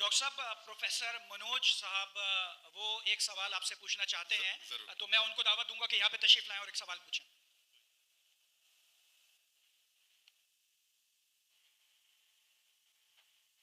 Doctor صاحب professor Manoj صاحب وہ ایک سوال آپ سے پوچھنا چاہتے ہیں تو میں ان کو دعوت دوں گا کہ یہاں پہ تشریف لائیں اور ایک سوال پوچھیں.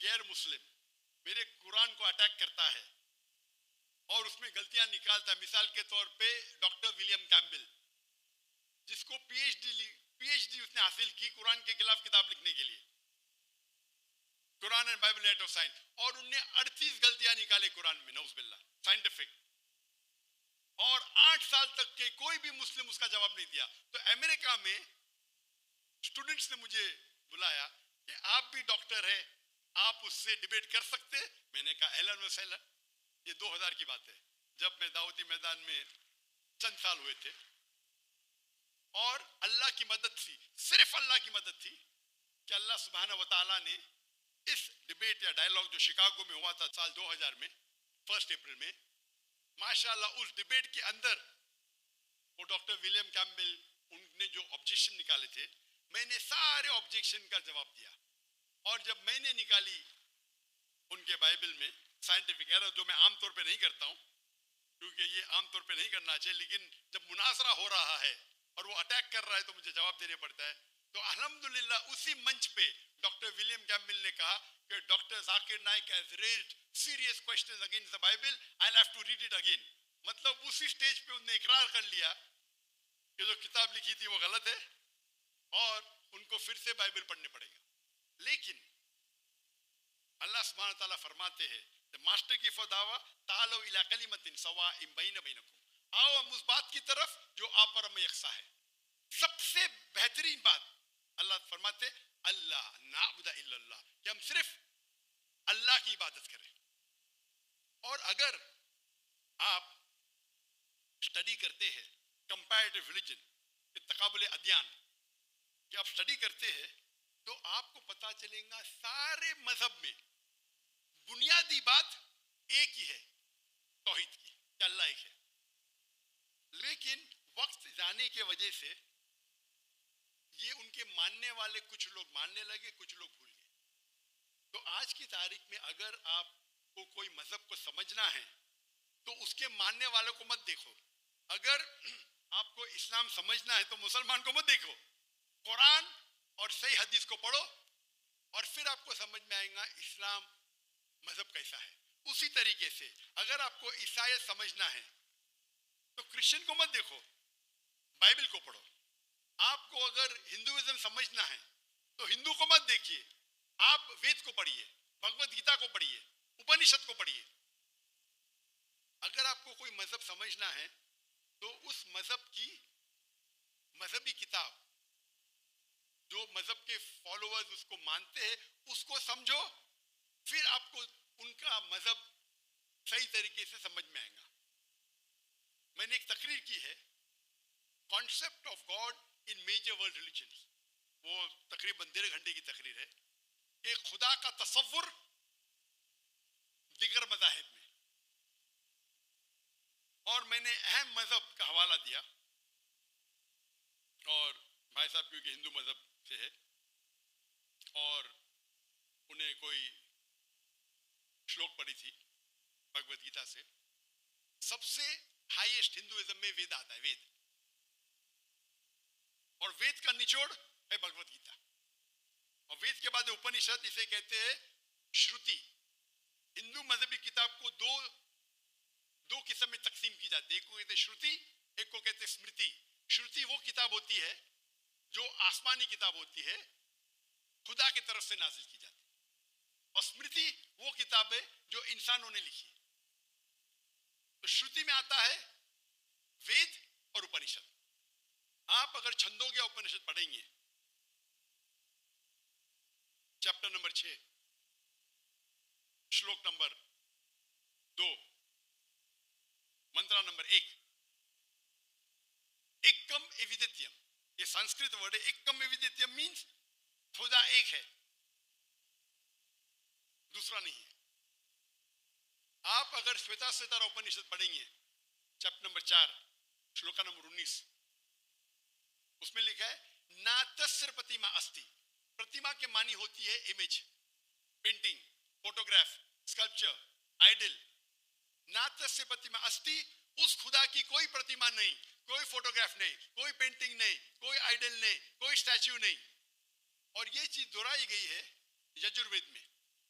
غیر مسلم میرے قرآن کو اٹیک کرتا ہے اور اس میں غلطیاں نکالتا ہے، مثال کے طور پہ ڈاکٹر ولیم کیمبل جس کو پی ایچ ڈی اس نے حاصل کی قرآن کے خلاف کتاب لکھنے کے لیے، Quran and Bible net of science, اور انہوں نے 38 غلطیاں نکالے قرآن میں، نعوذ باللہ، سائنٹیفک، اور 8 سال تک کے کوئی بھی مسلم اس کا جواب نہیں دیا۔ تو امریکہ میں اسٹوڈنٹس نے مجھے بلایا کہ آپ بھی ڈاکٹر ہیں، آپ اس سے ڈیبیٹ کر سکتے؟ میں نے کہا اہلاً و سہلاً۔ یہ 2000 کی بات ہے جب میں دعوتی میدان میں چند سال ہوئے تھے، اور اللہ کی مدد تھی، صرف اللہ کی مدد تھی کہ اللہ سبحانہ و تعالیٰ نے اس ڈیبیٹ یا ڈائلاگ جو شکاگو میں ہوا تھا سال 2000 میں 1 اپریل میں، ماشاءاللہ اس ڈیبیٹ کے اندر وہ ڈاکٹر ولیم کیمبل ان نے جو آبجیکشن نکالے تھے، میں نے سارے آبجیکشن کا جواب دیا، اور جب میں نے نکالی ان کے بائبل میں سائنٹیفک ایرر، جو میں عام طور پہ نہیں کرتا ہوں کیونکہ یہ عام طور پہ نہیں کرنا چاہیے، لیکن جب مناظرہ ہو رہا ہے اور وہ اٹیک کر رہا ہے تو مجھے جواب دینے پڑتا ہے، تو الحمدللہ اسی منچ پہ ڈاکٹر ولیم کیمبل نے کہا کہ doctor Zakir Naik has raised serious questions against the Bible, I'll have to read it again۔ مطلب اسی سٹیج پہ انہوں نے اقرار کر لیا کہ جو کتاب لکھی تھی وہ غلط ہے اور ان کو پھر سے بائبل پڑھنے پڑے گا۔ لیکن اللہ سبحانہ تعالیٰ فرماتے ہیں ماسٹر کی فداوا تعالوا الی کلمۃ سواء بین بینکم، آؤ ہم اس بات کی طرف جو آپ اور ہمیں یکساں ہے۔ سب سے بہترین بات اللہ فرماتے اللہ نعبد الا اللہ، کہ ہم صرف اللہ کی عبادت کریں۔ اور اگر آپ اسٹڈی کرتے ہیں کمپیریٹیو ریلیجن، تقابل ادیان، کہ آپ اسٹڈی کرتے ہیں تو آپ کو پتہ چلے گا سارے مذہب میں بنیادی بات ایک ہی ہے، توحید کی، کہ اللہ ایک ہے۔ لیکن وقت جانے کی وجہ سے یہ ان کے ماننے والے کچھ لوگ ماننے لگے، کچھ لوگ بھول گئے۔ تو آج کی تاریخ میں اگر آپ کو کوئی مذہب کو سمجھنا ہے تو اس کے ماننے والوں کو مت دیکھو، اگر آپ کو اسلام سمجھنا ہے تو مسلمان کو مت دیکھو، قرآن اور صحیح حدیث کو پڑھو اور پھر آپ کو سمجھ میں آئے گا اسلام مذہب کیسا ہے۔ اسی طریقے سے اگر آپ کو عیسائیت سمجھنا ہے تو کرسچن کو مت دیکھو، بائبل کو پڑھو۔ آپ کو اگر ہندوازم سمجھنا ہے تو ہندو کو مت دیکھیے، آپ وید کو پڑھیے، بھگوت گیتا کو پڑھیے، اپنشد کو پڑھیے۔ اگر آپ کو کوئی مذہب سمجھنا ہے تو اس مذہب کی مذہبی کتاب جو مذہب کے فالوورز اس کو مانتے ہیں اس کو سمجھو، پھر آپ کو ان کا مذہب صحیح طریقے سے سمجھ میں آئے گا۔ میں نے ایک تقریر کی ہے concept of God in major world religions, وہ تقریباً 1.5 گھنٹے کی تقریر ہے کہ خدا کا تصور دیگر مذاہب میں، اور میں نے اہم مذہب کا حوالہ دیا، اور بھائی صاحب کیونکہ ہندو مذہب سے ہے اور انہیں کوئی شلوک پڑھی تھی بھگوت گیتا سے، سب سے ہائیسٹ ہندوازم میں وید آتا ہے، وید، اور وید کا نچوڑ ہے بھگوت گیتا، اور وید کے بعد اپنشد، اسے کہتے ہیں شروتی۔ ہندو مذہبی کتاب کو دو قسم میں تقسیم کی جاتی ہے، ایک کو کہتے ہیں شروتی، ایک کو کہتے ہیں اسمرتی۔ شروتی وہ کتاب ہوتی ہے جو آسمانی کتاب ہوتی ہے، خدا کی طرف سے نازل کی جاتی ہے، اور اسمرتی وہ کتاب ہے جو انسانوں نے لکھی ہے۔ تو شروتی میں آتا ہے وید اور اپنشد۔ آپ اگر چھندوگیا اپنشد پڑھیں گے چیپٹر نمبر 6 شلوک نمبر 2 منترا نمبر 1، ایکم ایویدتیم، یہ سنسکرت ورڈ ہے، ایکم ایویدتیم مینز خدا ایک ہے، دوسرا نہیں ہے۔ آپ اگر شویتا ستارہ اپنشد پڑھیں گے چیپٹر نمبر 4 شلوکا نمبر 19، اس میں لکھا ہے ناتسر پرتیما استی، پرتیما کے معنی ہوتی ہے image, painting, photograph, sculpture, idol. ناتسر پرتیما استی، اس خدا کی کوئی پرتیما نہیں، کوئی فوٹوگراف نہیں، کوئی پینٹنگ نہیں، کوئی آئیڈل نہیں، کوئی اسٹیچو نہیں۔ اور یہ چیز دہرائی گئی ہے یجروید میں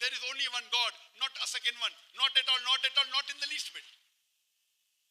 There is only one God, not a second one, not at all, not at all, not in the least bit.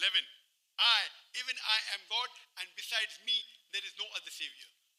11, I even I am God and besides me there is no other savior,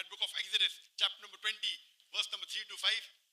and book of Exodus chapter number 20 verse number 3 to 5,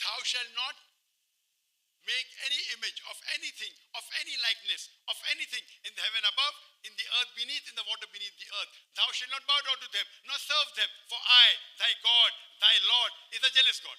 thou shall not make any image of anything, of any likeness, of anything in the heaven above, in the earth beneath, in the water beneath the earth. Thou shalt not bow down to them, nor serve them, for I, thy God, thy Lord, is a jealous God.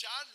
4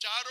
4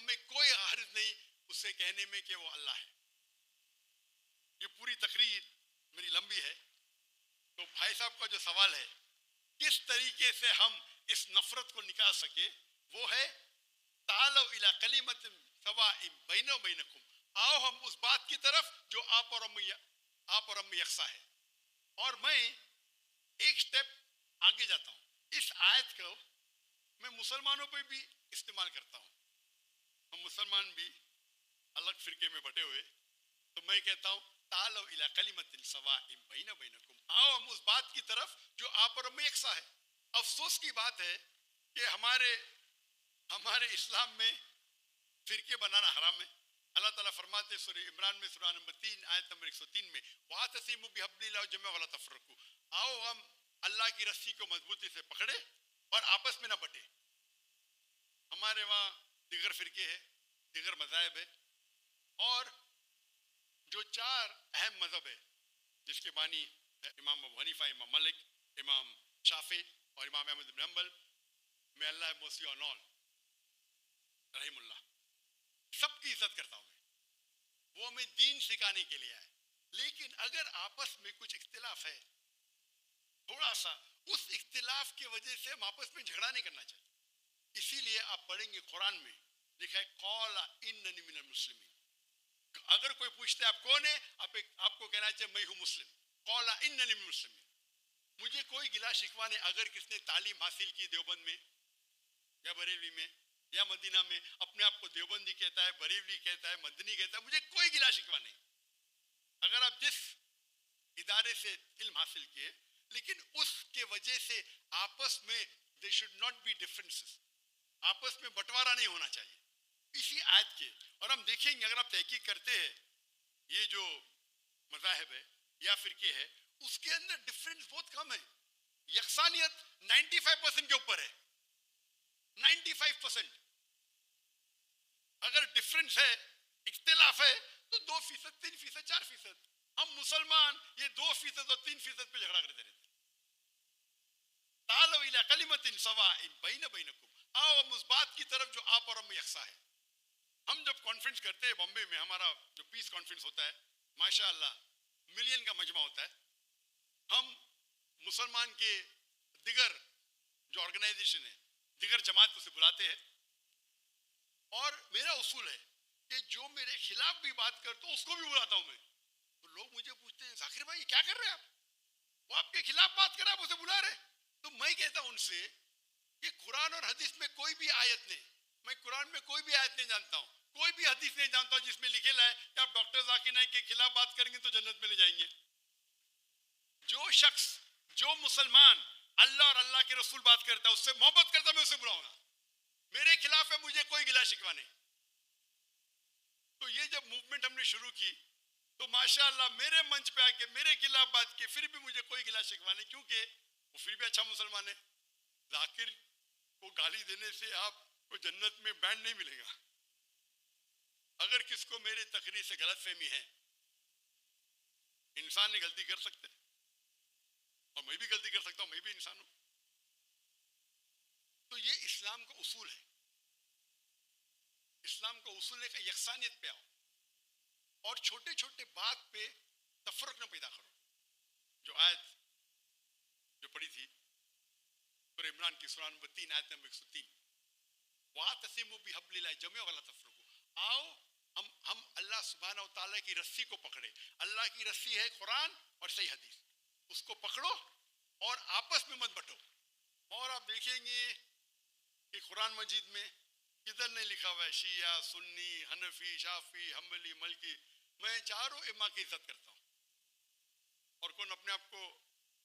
ہمیں کوئی حرج نہیں اسے کہنے میں کہ وہ اللہ ہے. یہ پوری تقریر میری لمبی ہے. تو بھائی صاحب کا جو سوال ہے کس طریقے سے ہم اس نفرت کو نکال سکے، وہ ہے تعالوا الی کلمۃ سواء بیننا و بینکم، آؤ ہم اس بات کی طرف جو آپ اور ہم میں یکساں ہے. اور میں ایک سٹیپ آگے جاتا ہوں. اس آیت کو میں مسلمانوں پہ بھی استعمال کرتا ہوں. ہم مسلمان بھی الگ فرقے میں بٹے ہوئے، تو میں کہتا ہوں تعالوا الی کلمۃ سواء بیننا و بینکم، آؤ ہم اس بات کی طرف جو آپ اور ہم میں یکساں ہے. افسوس کی بات ہے کہ ہمارے اسلام میں فرقے بنانا حرام ہے. اللہ تعالیٰ فرماتے سورہ عمران میں سورہ نمبر 3 آیت نمبر 103 میں وَاعْتَصِمُوا بِحَبْلِ اللَّهِ جَمِيعًا وَلَا تَفَرَّقُوا، آؤ ہم اللہ کی رسی کو مضبوطی سے پکڑے اور آپس میں نہ بٹے. ہمارے وہاں دیگر فرقے ہیں، دیگر مذاہب ہے، اور جو 4 اہم مذہب ہے جس کے بانی امام ابو حنیفہ، امام مالک، امام شافعی اور امام احمد بن حنبل، میں اللہ موسی اور نول رحم اللہ سب کی عزت کرتا ہوں. وہ ہمیں دین سکھانے کے لیے آئے. لیکن اگر آپس میں کچھ اختلاف ہے تھوڑا سا، اس اختلاف کی وجہ سے ہم آپس میں جھگڑا نہیں کرنا چاہیے. اسی لیے آپ پڑھیں گے قرآن میں لکھا ہے قال اننی من المسلمین. اگر کوئی پوچھتے آپ کون ہے، آپ کو کہنا چاہیے میں ہوں مسلم. قال اننی من المسلمین. مجھے کوئی گلا شکوہ نہیں اگر کس نے تعلیم حاصل کی دیوبند میں یا بریلوی میں یا مدینہ میں، اپنے آپ کو دیوبندی کہتا ہے، بریلوی کہتا ہے، مدنی کہتا ہے، مجھے کوئی گلا شکوہ نہیں. اگر آپ جس ادارے سے علم حاصل کیے، لیکن اس کے وجہ سے آپس میں there should not be differences، آپس میں بٹوارا نہیں ہونا چاہیے. اسی آیت کے، اور ہم دیکھیں گے اگر آپ تحقیق کرتے ہیں یہ جو مذاہب ہے یا فرقے ہے، اس کے اندر ڈفرینس بہت کم ہے. یکسانیت 95% کے اوپر ہے. 95%. اگر ڈفرینس ہے، اختلاف ہے، تو 2%، 3%، 4%. ہم مسلمان یہ 2% اور 3% پہ جھگڑا کرتے رہتے. تعالوا الی کلمۃ سواء بیننا و بینکم، آؤ ہم اس بات کی طرف جو آپ اور ہم میں یکساں ہے. ہم جب کانفرنس کرتے ہیں بامبے میں، ہمارا جو پیس کانفرنس ہوتا ہے، ماشاء اللہ ملین کا مجمع ہوتا ہے. ہم مسلمان کے دیگر جو آرگنائزیشن ہے، دیگر جماعت کو سے بلاتے ہیں، اور میرا اصول ہے کہ جو میرے خلاف بھی بات کرتا ہوں اس کو بھی بلاتا ہوں میں. تو لوگ مجھے پوچھتے ہیں ذاکر بھائی کیا کر رہے ہیں آپ؟ وہ آپ کے خلاف بات کر رہے ہیں، آپ اسے بلا رہے. تو میں کہتا ہوں ان سے کہ قرآن اور حدیث میں کوئی بھی آیت نہیں، میں قرآن میں کوئی بھی آیت نہیں جانتا ہوں، کوئی بھی حدیث نہیں جانتا ہوں جس میں لکھے ہے کہ آپ ڈاکٹر ذاکر نائک کے خلاف بات کریں گے تو جنت میں لے جائیں گے. جو شخص، جو مسلمان اللہ اور اللہ کے رسول بات کرتا ہے، اس سے محبت کرتا ہے، میں اسے بلاؤں گا. میرے خلاف ہے، مجھے کوئی گلا شکوہ نہیں. تو یہ جب موومنٹ ہم نے شروع کی تو ماشاءاللہ میرے منچ پہ آ کے میرے خلاف بات کی، پھر بھی مجھے کوئی گلا شکوہ نہیں، کیونکہ وہ پھر بھی اچھا مسلمان ہے. ذاکر کو گالی دینے سے آپ کو جنت میں بینڈ نہیں ملے گا. اگر کس کو میرے تقریر سے غلط فہمی ہے، انسان نے غلطی کر سکتے اور میں بھی غلطی کر سکتا ہوں، میں بھی انسان ہوں. تو یہ اسلام کا اصول ہے. اسلام کا اصول ہے کہ یکسانیت پہ آؤ اور چھوٹے چھوٹے بات پہ تفرق نہ پیدا کرو. جو آیت جو پڑھی تھی سورہ عمران کی سورہ نمبر 3 آیت نمبر 103، وَاعْتَصِمُوا بِحَبْلِ اللَّهِ جَمِيعًا وَلَا تَفَرَّقُوا. آؤ ہم اللہ سبحانہ و تعالیٰ کی رسی کو پکڑے. اللہ کی رسی ہے قرآن اور صحیح حدیث، اس کو پکڑو اور آپس میں مت بٹو. اور آپ دیکھیں گے کہ قرآن مجید میں کدھر نہیں لکھا ہوا ہے شیعہ، سنی، حنفی، شافعی، حنبلی، مالکی. میں چاروں امام کی عزت کرتا ہوں، اور کون اپنے آپ کو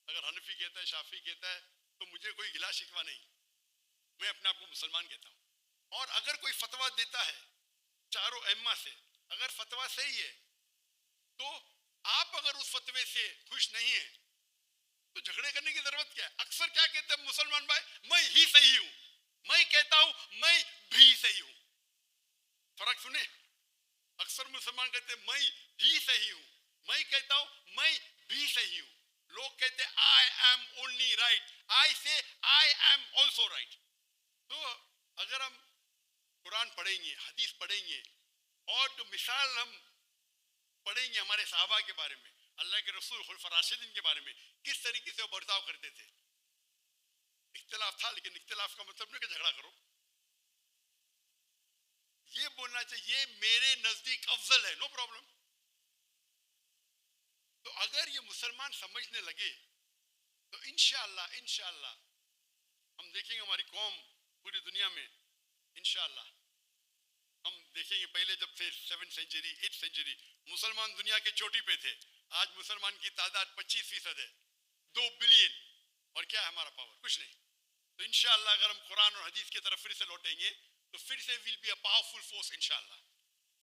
اگر حنفی کہتا ہے، شافعی کہتا ہے، تو مجھے کوئی گلا شکوہ نہیں. میں اپنے آپ کو مسلمان کہتا ہوں. اور اگر کوئی فتویٰ دیتا ہے چاروں ائمہ سے، اگر فتویٰ صحیح ہے تو آپ اگر اس فتوے سے خوش نہیں ہیں تو جھگڑے کرنے کی ضرورت کیا ہے؟ اکثر کیا کہتے ہیں مسلمان بھائی، میں ہی صحیح ہوں. میں کہتا ہوں میں بھی صحیح ہوں. فرق سنیں، اکثر مسلمان کہتے ہیں میں ہی صحیح ہوں، میں کہتا ہوں میں بھی صحیح ہوں. لوگ کہتے ہیں I am only right، I say I am also right. تو اگر ہم قرآن پڑھیں گے، حدیث پڑھیں گے، اور جو مثال ہم پڑھیں گے ہمارے صحابہ کے بارے میں، اللہ کے رسول خلفاء راشدین کے بارے میں، کس طریقے سے وہ برتاؤ کرتے تھے. اختلاف تھا، لیکن اختلاف کا مطلب نہیں کہ جھگڑا کرو. یہ بولنا چاہیے میرے نزدیک افضل ہے، نو پرابلم. تو اگر یہ مسلمان سمجھنے لگے تو انشاءاللہ ہم دیکھیں گے ہماری قوم پوری دنیا میں انشاءاللہ ہم دیکھیں گے. پہلے جب تھے 7th سینچری 8th سینچری مسلمان دنیا کے چوٹی پہ تھے، آج مسلمان کی تعداد 25% ہے، 2 بلین. اور کیا ہے ہمارا پاور؟ کچھ نہیں. تو انشاءاللہ اگر ہم قرآن اور حدیث کی طرف پھر سے لوٹیں گے تو پھر سے will be a powerful force انشاءاللہ.